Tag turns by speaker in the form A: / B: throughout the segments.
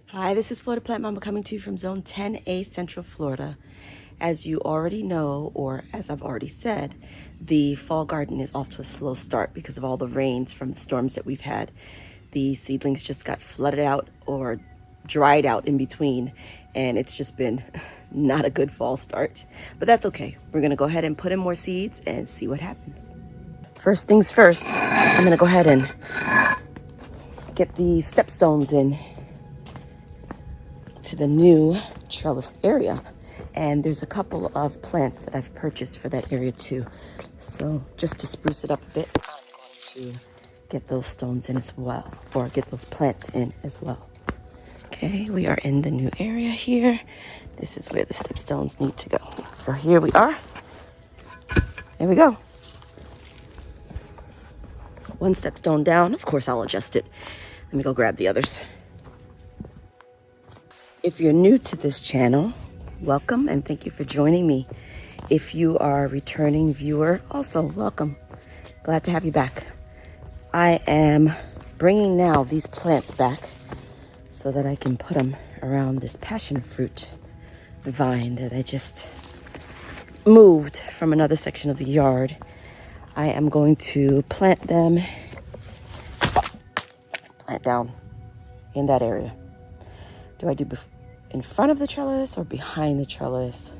A: Hi, this is Florida Plant Mama coming to you from Zone 10A, Central Florida. As you already know, or as I've already said, the fall garden is off to a slow start because of all the rains from the storms that we've had. The seedlings just got flooded out or dried out in between, and it's just been not a good fall start. But that's okay. We're gonna go ahead and put in more seeds and see what happens. First things first, I'm gonna go ahead and get the stepstones in to the new trellised area, and there's a couple of plants that I've purchased for that area too. So just to spruce it up a bit, I'm going to get those stones in as well, or get those plants in as well. Okay, we are in the new area here. This is where the stepstones need to go. So here we are. There we go. One stepstone down. Of course, I'll adjust it. Let me go grab the others. If you're new to this channel, welcome and thank you for joining me. If you are a returning viewer, also welcome. Glad to have you back. I am bringing now these plants back so that I can put them around this passion fruit vine that I just moved from another section of the yard. I am going to plant them, plant down in that area. Do I do in front of the trellis or behind the trellis?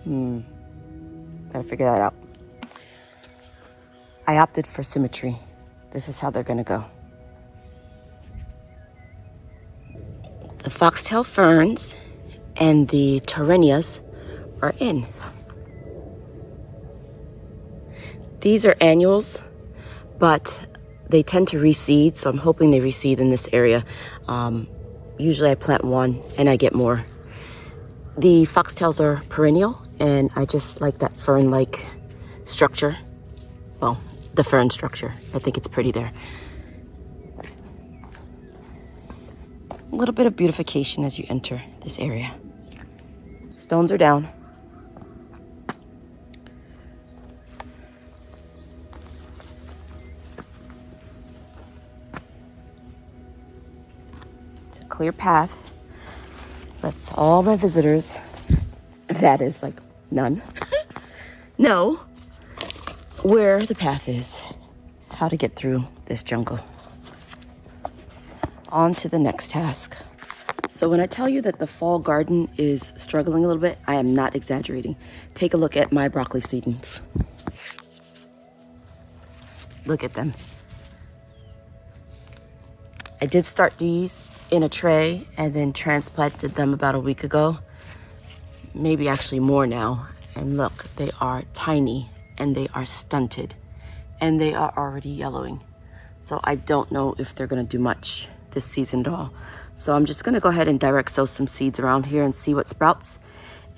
A: Gotta figure that out. I opted for symmetry. This is how they're gonna go. The foxtail ferns and the torrenias are in. These are annuals, but they tend to reseed, so I'm hoping they reseed in this area. Usually I plant one and I get more. The foxtails are perennial, and I just like that fern-like structure. Well, the fern structure. I think it's pretty there. A little bit of beautification as you enter this area. Stones are down. It's a clear path. Lets all my visitors, that is like none, know where the path is, how to get through this jungle. On to the next task. So when I tell you that the fall garden is struggling a little bit, I am not exaggerating. Take a look at my broccoli seedlings. Look at them. I did start these in a tray and then transplanted them about a week ago. Maybe actually more now. And look, they are tiny and they are stunted and they are already yellowing. So I don't know if they're gonna do much this season at all. So I'm just gonna go ahead and direct sow some seeds around here and see what sprouts.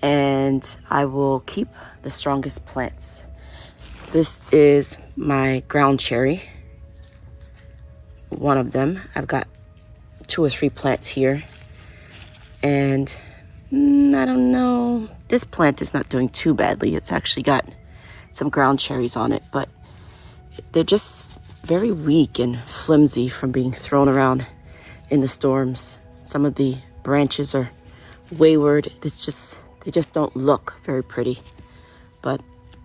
A: And I will keep the strongest plants. This is my ground cherry. One of them. I've got 2 or 3 plants here. And I don't know. This plant is not doing too badly. It's actually got some ground cherries on it, but they're just very weak and flimsy from being thrown around in the storms. Some of the branches are wayward. They just don't look very pretty. But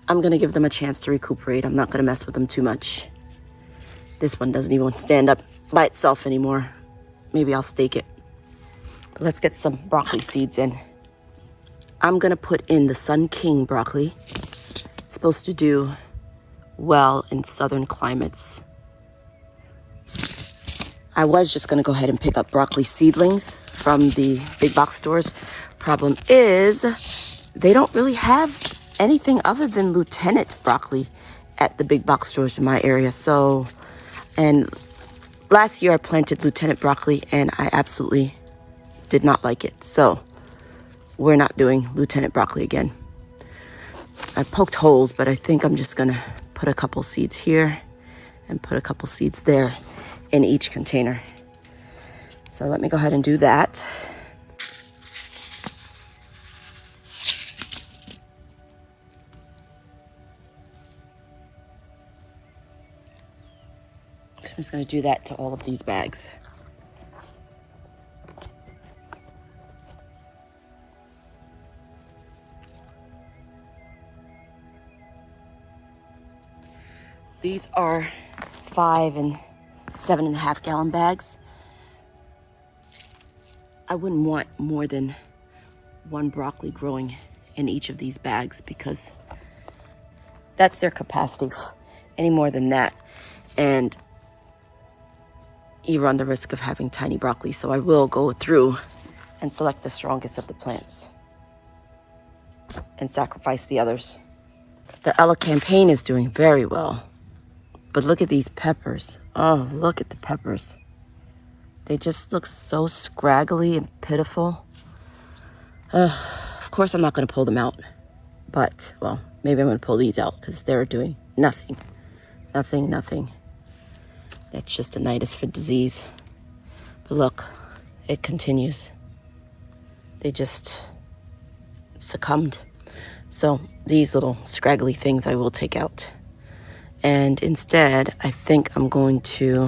A: I'm gonna give them a chance to recuperate. I'm not gonna mess with them too much. This one doesn't even stand up by itself anymore. Maybe I'll stake it. But let's get some broccoli seeds in. I'm gonna put in the Sun King broccoli. It's supposed to do well in southern climates. I was just gonna go ahead and pick up broccoli seedlings from the big box stores. Problem is, they don't really have anything other than Lieutenant broccoli at the big box stores in my area. So, and last year I planted Lieutenant broccoli and I absolutely did not like it. So we're not doing Lieutenant broccoli again. I poked holes, but I think I'm just gonna put a couple seeds here and put a couple seeds there in each container. So let me go ahead and do that. So I'm just gonna do that to all of these bags. These are 5 and 7.5 gallon bags. I wouldn't want more than 1 broccoli growing in each of these bags because that's their capacity. Any more than that, and you run the risk of having tiny broccoli. So I will go through and select the strongest of the plants and sacrifice the others. The Ella campaign is doing very well. But look at these peppers. Oh, look at the peppers. They just look so scraggly and pitiful. Of course, I'm not going to pull them out. But, well, maybe I'm going to pull these out because they're doing nothing. Nothing. That's just a nidus for disease. But look, it continues. They just succumbed. So these little scraggly things I will take out. And instead, I think I'm going to,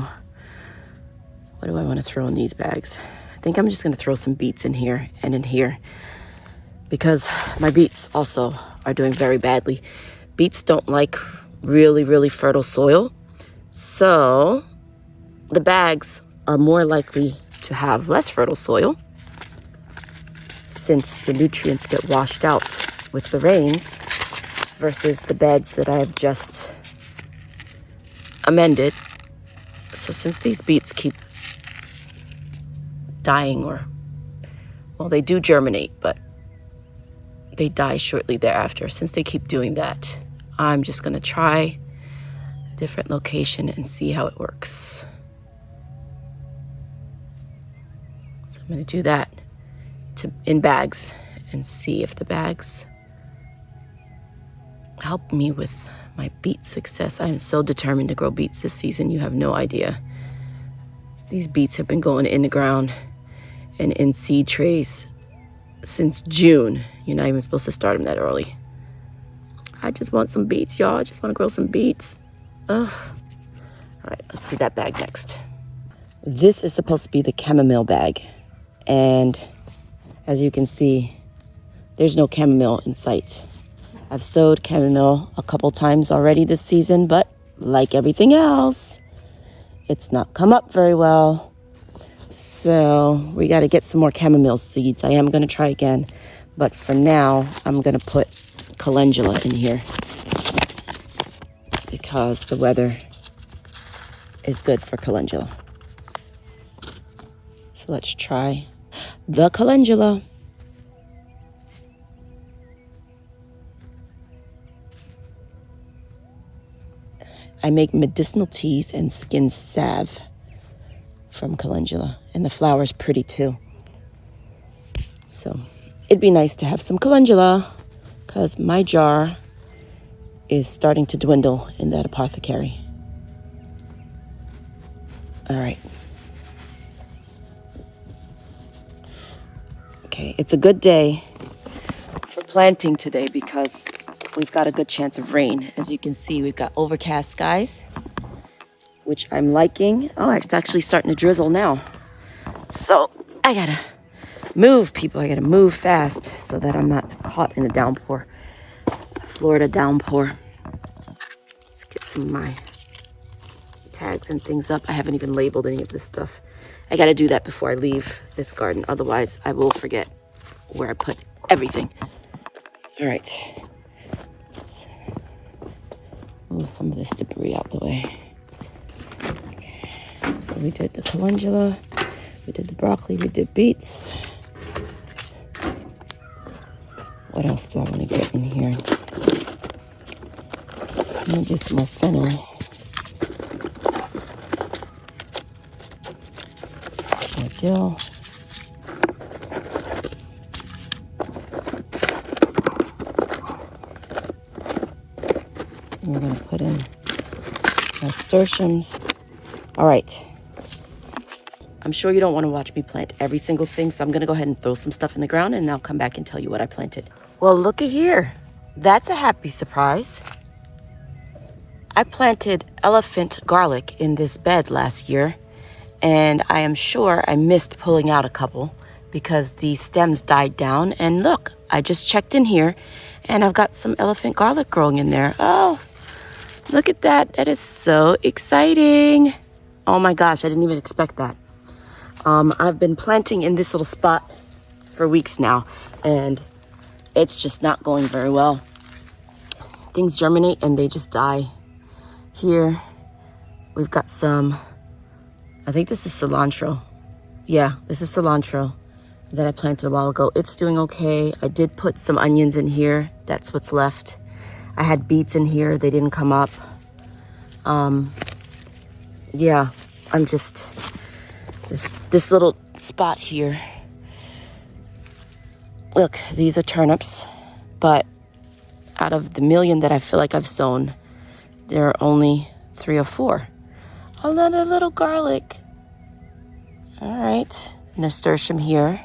A: what do I want to throw in these bags? I think I'm just going to throw some beets in here and in here because my beets also are doing very badly. Beets don't like really fertile soil. So the bags are more likely to have less fertile soil since the nutrients get washed out with the rains versus the beds that I have just amended. So since these beets keep dying, well, they do germinate, but they die shortly thereafter. Since they keep doing that, I'm just going to try a different location and see how it works. So I'm going to do that in bags and see if the bags help me with my beet success. I am so determined to grow beets this season. You have no idea. These beets have been going in the ground and in seed trays since June. You're not even supposed to start them that early. I just want some beets, y'all. I just want to grow some beets. Ugh. All right, let's do that bag next. This is supposed to be the chamomile bag. And as you can see, there's no chamomile in sight. I've sowed chamomile a couple times already this season, but like everything else, it's not come up very well. So we got to get some more chamomile seeds. I am going to try again, but for now, I'm going to put calendula in here because the weather is good for calendula. So let's try the calendula. I make medicinal teas and skin salve from calendula, and the flower's pretty too. So it'd be nice to have some calendula because my jar is starting to dwindle in that apothecary. All right. Okay, it's a good day for planting today because we've got a good chance of rain. As you can see, we've got overcast skies, which I'm liking. Oh, it's actually starting to drizzle now. So I gotta move, people. I gotta move fast so that I'm not caught in a downpour. Florida downpour. Let's get some of my tags and things up. I haven't even labeled any of this stuff. I gotta do that before I leave this garden. Otherwise, I will forget where I put everything. All right. Let's move some of this debris out the way. Okay. So we did the calendula. We did the broccoli. We did beets. What else do I want to get in here? I'm going to do some more fennel. More dill. And we're going to put in nasturtiums. All right. I'm sure you don't want to watch me plant every single thing, so I'm going to go ahead and throw some stuff in the ground, and I'll come back and tell you what I planted. Well, look at here. That's a happy surprise. I planted elephant garlic in this bed last year, and I am sure I missed pulling out a couple because the stems died down. And look, I just checked in here, and I've got some elephant garlic growing in there. Oh, Look at that. That is so exciting. Oh my gosh, I didn't even expect that. I've been planting in this little spot for weeks now, and it's just not going very well. Things germinate and they just die. Here, we've got some, I think this is cilantro. Yeah, this is cilantro that I planted a while ago. It's doing okay. I did put some onions in here. That's what's left. I had beets in here. They didn't come up. Yeah, I'm just, this little spot here. Look, these are turnips, but out of the million that I feel like I've sown, there are only 3 or 4. Another little garlic. All right, nasturtium here.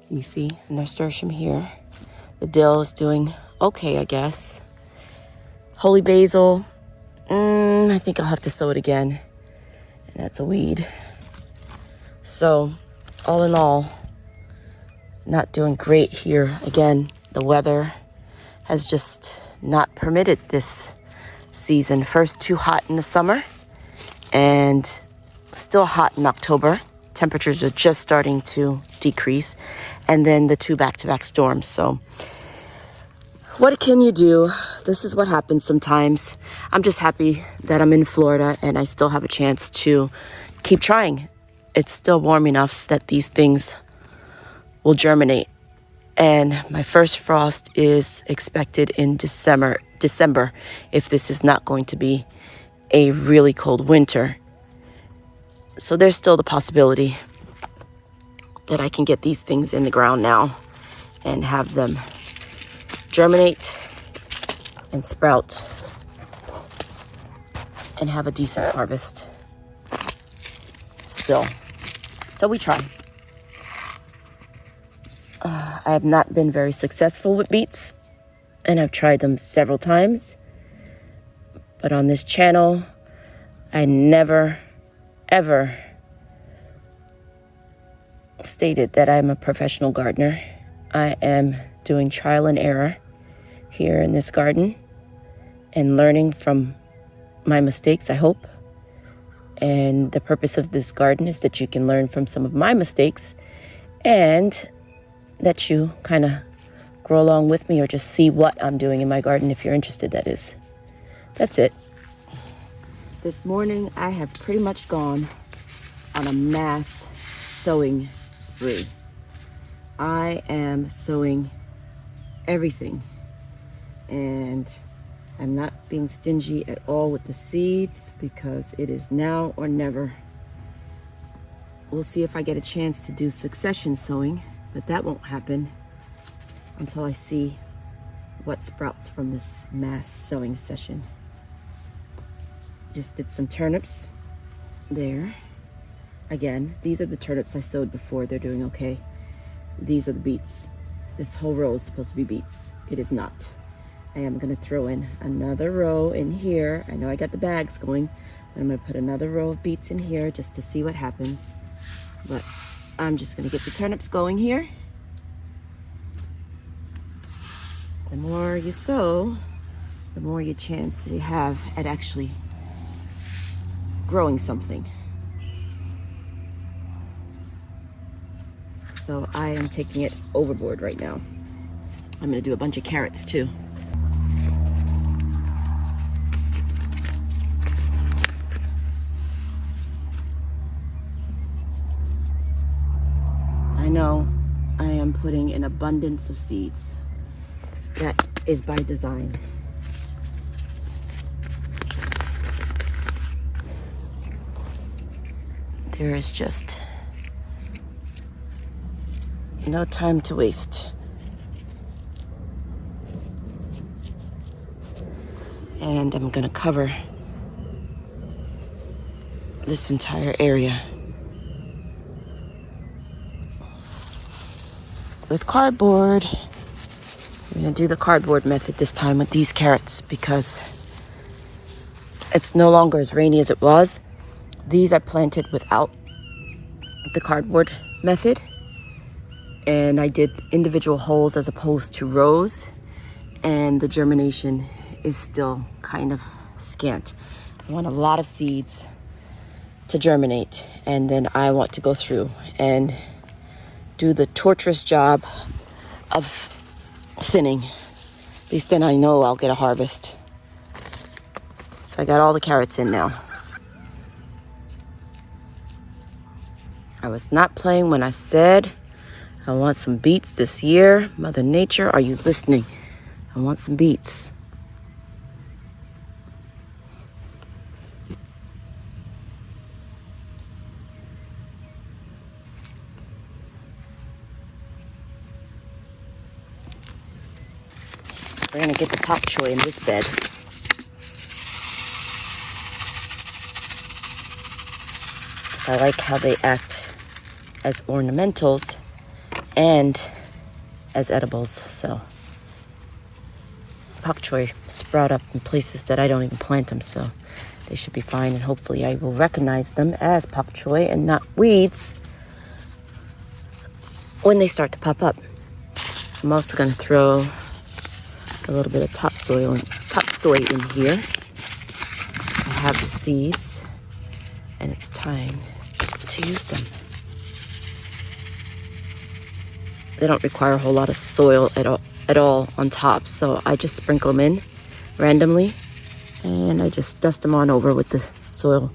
A: You see, nasturtium here. The dill is doing okay, I guess. Holy basil. I think I'll have to sow it again. And that's a weed. So, all in all, not doing great here. Again, the weather has just not permitted this season. First, too hot in the summer and still hot in October. Temperatures are just starting to decrease. And then the 2 back-to-back storms. So what can you do? This is what happens sometimes. I'm just happy that I'm in Florida and I still have a chance to keep trying. It's still warm enough that these things will germinate. And my first frost is expected in December, if this is not going to be a really cold winter. So there's still the possibility that I can get these things in the ground now and have them germinate and sprout and have a decent harvest still. So we try. I have not been very successful with beets, and I've tried them several times. But on this channel, I never, ever stated that I'm a professional gardener. I am doing trial and error here in this garden and learning from my mistakes, I hope. And the purpose of this garden is that you can learn from some of my mistakes and that you kind of grow along with me or just see what I'm doing in my garden if you're interested, that is. That's it. This morning I have pretty much gone on a mass sowing spree. I am sowing everything and I'm not being stingy at all with the seeds because it is now or never. We'll see if I get a chance to do succession sowing, but that won't happen until I see what sprouts from this mass sowing session. Just did some turnips there. Again, these are the turnips I sowed before. They're doing okay. These are the beets. This whole row is supposed to be beets. It is not. I am going to throw in another row in here. I know I got the bags going, but I'm going to put another row of beets in here just to see what happens. But I'm just going to get the turnips going here. The more you sow, the more you chance you have at actually growing something. So I am taking it overboard right now. I'm going to do a bunch of carrots too. I know I am putting an abundance of seeds. That is by design. There is just no time to waste. And I'm gonna cover this entire area with cardboard. I'm gonna do the cardboard method this time with these carrots because it's no longer as rainy as it was. These I planted without the cardboard method, and I did individual holes as opposed to rows, and the germination is still kind of scant. I want a lot of seeds to germinate, and then I want to go through and do the torturous job of thinning. At least then I know I'll get a harvest. So I got all the carrots in now. I was not playing when I said I want some beets this year. Mother Nature, are you listening? I want some beets. We're gonna get the pak choi in this bed. I like how they act as ornamentals and as edibles. So pak choi sprout up in places that I don't even plant them, so they should be fine, and hopefully I will recognize them as pak choi and not weeds when they start to pop up. I'm also going to throw a little bit of topsoil in here to have the seeds, and it's time to use them. They don't require a whole lot of soil at all on top, so I just sprinkle them in randomly, and I just dust them on over with the soil.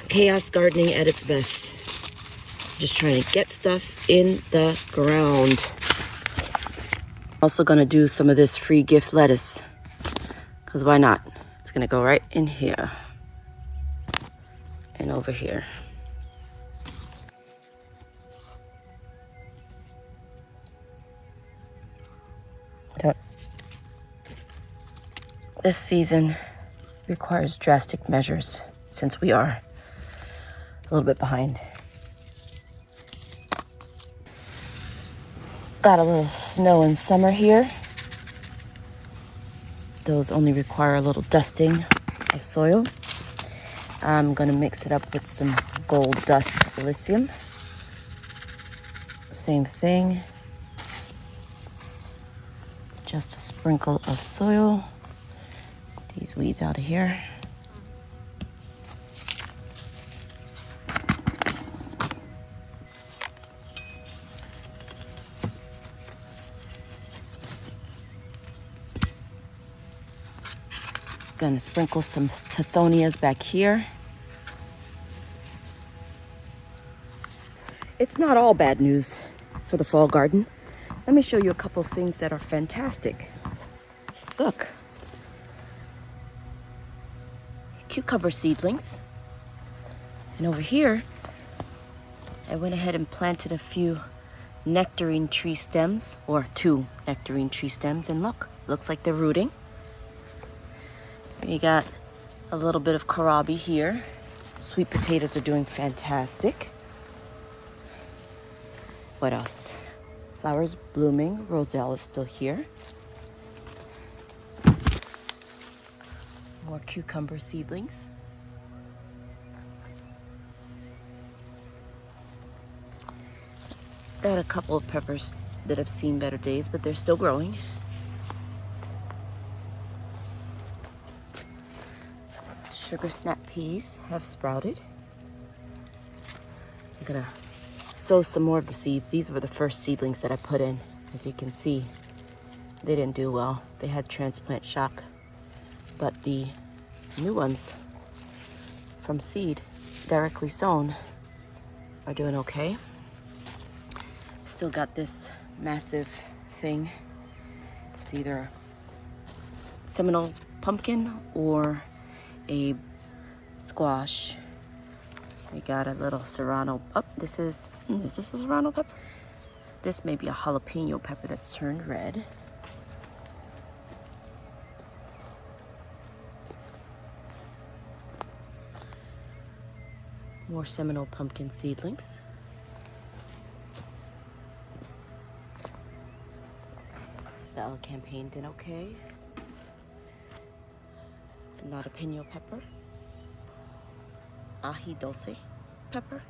A: Chaos gardening at its best. Just trying to get stuff in the ground. Also gonna do some of this free gift lettuce, because why not? It's gonna go right in here and over here. But this season requires drastic measures since we are a little bit behind. Got a little snow in summer here. Those only require a little dusting of soil. I'm gonna mix it up with some gold dust Elysium. Same thing. Just a sprinkle of soil. These weeds out of here. Gonna sprinkle some Tithonias back here. It's not all bad news for the fall garden. Let me show you a couple of things that are fantastic. Look. Cucumber seedlings. And over here, I went ahead and planted a few nectarine tree stems, or 2 nectarine tree stems, and look, looks like they're rooting. We got a little bit of kohlrabi here. Sweet potatoes are doing fantastic. What else? Flowers blooming. Roselle is still here. More cucumber seedlings. Got a couple of peppers that have seen better days, but they're still growing. Sugar snap peas have sprouted. I'm gonna sow some more of the seeds. These were the first seedlings that I put in. As you can see, they didn't do well. They had transplant shock, but the new ones from seed, directly sown, are doing okay. Still got this massive thing. It's either Seminole pumpkin or a squash. We got a little serrano. Oh, is this a serrano pepper? This may be a jalapeno pepper that's turned red. More Seminole pumpkin seedlings. The El Campaign did okay. Jalapeno pepper. Ají dulce pepper.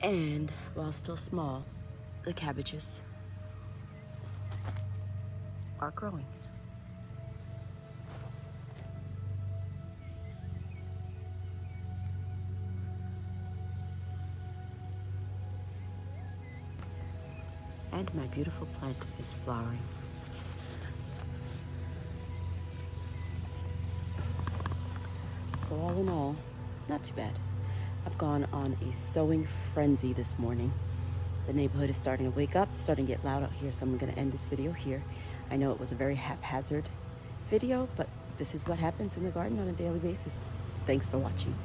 A: And, while still small, the cabbages. are growing. And my beautiful plant is flowering. So all in all, not too bad. I've gone on a sewing frenzy this morning. The neighborhood is starting to wake up, starting to get loud out here, so I'm going to end this video here. I know it was a very haphazard video, but this is what happens in the garden on a daily basis. Thanks for watching.